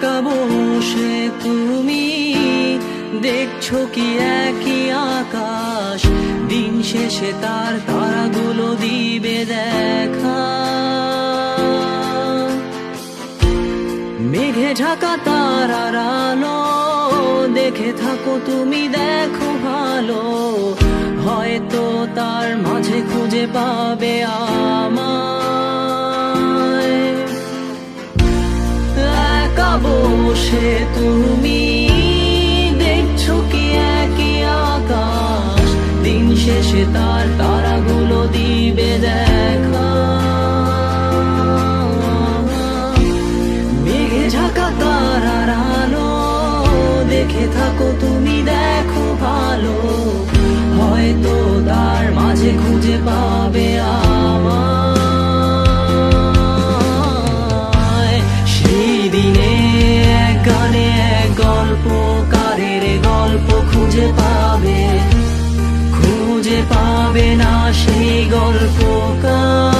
বসে তুমি দেখছো কি একই আকাশ, দিন শেষে তার তারাগুলো দিবে দেখা। মেঘে ঢাকা তারার আলো দেখে থাকো তুমি, দেখো ভালো, হয়তো তার মাঝে খুঁজে পাবে আমায়। একা বসে তুমি দেখছো কি একই আকাশ, দিন শেষে তার তারাগুলো দিবে দেখা। মেঘে ঢাকা তারার আলো দেখে থাকো তুমি, দেখো ভালো, হয়তো তার মাঝে খুঁজে পাবে আমায়। সেই দিনে এক গানে এক গল্পকারের গল্প খুঁজে পাবে, খুঁজে পাবে না সেই গল্পকার।